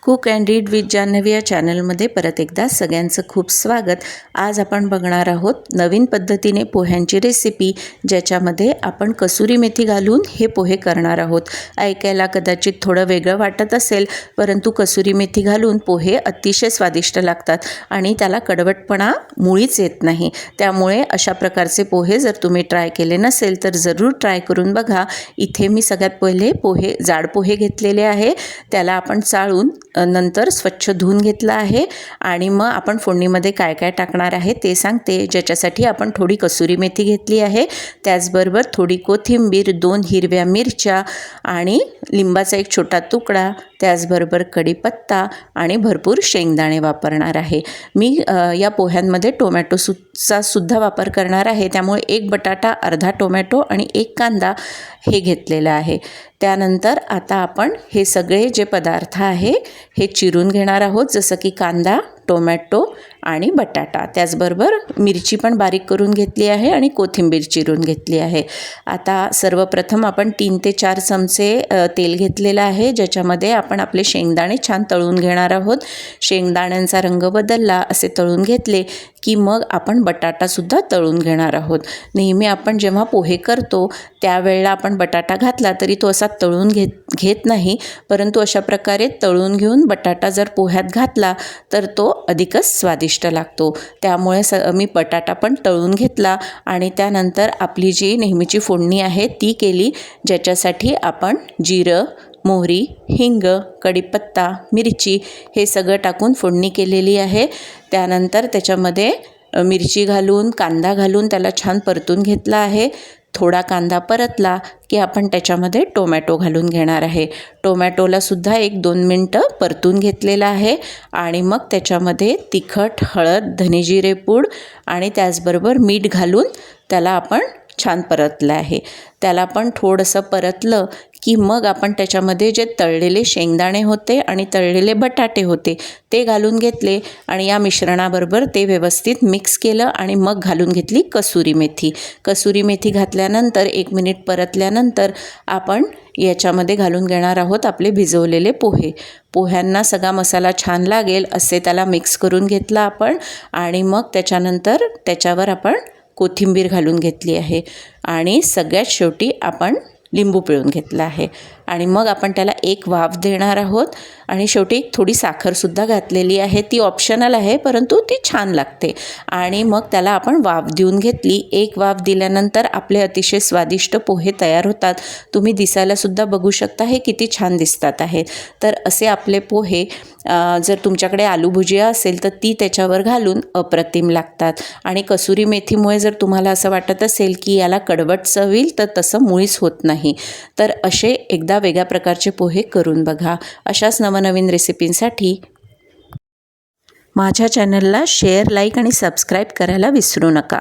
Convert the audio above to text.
Cook and read with Janhavi या चॅनलमध्ये परत एकदा सगळ्यांचं खूप स्वागत। आज आपण बघणार आहोत नवीन पद्धतीने पोह्यांची रेसिपी, ज्याच्यामध्ये आपण कसुरी मेथी घालून हे पोहे करणार आहोत। ऐकायला कदाचित थोडं वेगळं वाटत असेल, परंतु कसुरी मेथी घालून पोहे अतिशय स्वादिष्ट लागतात आणि त्याला कडवटपणा मुळीच येत नाही। त्यामुळे अशा प्रकारचे पोहे जर तुम्ही ट्राय केले नसेल तर जरूर ट्राय करून बघा। इथे मी सगळ्यात पहिले पोहे जाड पोहे घेतलेले आहे, त्याला आपण चाळून नंतर स्वच्छ धुवून घेतला आहे आणि मग आपण फोडणीमध्ये काय काय टाकणार आहे ते सांगते। ज्याच्यासाठी आपण थोडी कसुरी मेथी घेतली आहे, त्याचबरोबर थोडी कोथिंबीर, 2 हिरव्या मिरच्या आणि लिंबाचा एक छोटा तुकडा, त्याचबरोबर कढीपत्ता आणि भरपूर शेंगदाणे वापरणार आहे। मी या पोह्यांमध्ये टोमॅटोचा सुद्धा वापर करणार आहे, त्यामुळे 1 बटाटा, अर्धा टोमॅटो आणि 1 कांदा हे घेतलेलं आहे। त्यानंतर आता आपण हे सगळे जे पदार्थ आहे हे चिरून घेणार आहोत, जसं की कांदा, टोमॅटो आणि बटाटा, त्याचबरोबर मिरची पण बारीक करून घेतली आहे आणि कोथिंबीर चिरून घेतली आहे। आता सर्वप्रथम आपण 3 ते 4 चमचे तेल घेतलेलं आहे, ज्याच्यामध्ये आपण आपले शेंगदाणे छान तळून घेणार आहोत। शेंगदाण्यांचा रंग बदलला असे तळून घेतले की मग आपण बटाटासुद्धा तळून घेणार आहोत। नेहमी आपण जेव्हा पोहे करतो त्यावेळेला आपण बटाटा घातला तरी तो असा तळून घेत नाही, परंतु अशा प्रकारे तळून घेऊन बटाटा जर पोह्यात घातला तर तो अधिकच स्वादिष्ट लागतो। त्यामुळे मी बटाटा पण तळून घेतला आणि त्यानंतर आपली जी नेहमीची फोडणी आहे ती केली, ज्याच्यासाठी आपण जिरं, मोहरी, हिंग, कढीपत्ता, मिरची हे सगळं टाकून फोडणी केलेली आहे। त्यानंतर त्याच्यामध्ये मिरची घालून, कांदा घालून त्याला छान परतून घेतला आहे। थोडा कांदा परतला की आपण त्याच्यामध्ये टोमॅटो घालून घेणार आहे। टोमॅटोला सुद्धा 1-2 मिनटं परतून घेतलेलं आहे आणि मग त्याच्यामध्ये तिखट, हळद, धनेजिरे पूड आणि त्याचबरोबर मीठ घालून त्याला आपण छान परतलं आहे। त्याला पण थोडंसं परतलं की मग आपण त्याच्यामध्ये जे तळलेले शेंगदाणे होते आणि तळलेले बटाटे होते ते घालून घेतले आणि या मिश्रणाबरोबर ते व्यवस्थित मिक्स केलं आणि मग घालून घेतली कसुरी मेथी। कसुरी मेथी घातल्यानंतर 1 मिनिट परतल्यानंतर आपण याच्यामध्ये घालून घेणार आहोत आपले भिजवलेले पोहे। पोह्यांना सगळा मसाला छान लागेल असे त्याला मिक्स करून घेतला आपण आणि मग त्याच्यानंतर त्याच्यावर आपण कोथिंबीर घालून घेतली आहे आणि सगळ्यात शेवटी आपण लिंबू पिळून घेतला आहे आणि मग आपण त्याला 1 वाफ देणार आहोत आणि शेवटी थोडी साखरसुद्धा घातलेली आहे, ती ऑप्शनल आहे परंतु ती छान लागते। आणि मग त्याला आपण वाफ देऊन घेतली। 1 वाफ दिल्यानंतर आपले अतिशय स्वादिष्ट पोहे तयार होतात। तुम्ही दिसायलासुद्धा बघू शकता हे किती छान दिसतात आहेत। तर असे आपले पोहे जर तुमच्याकडे आलू भुजिया असेल तर ती त्याच्यावर घालून अप्रतिम लागतात आणि कसुरी मेथीमुळे जर तुम्हाला असं वाटत असेल की याला कडवट चव येईल तर तसं मुळीच होत नाही। तर असे एकदा वेगळ्या प्रकारचे पोहे करून बघा। अशाच नवनवीन रेसिपींसाठी माझ्या चॅनलला शेअर, लाईक आणि सबस्क्राईब करायला विसरू नका।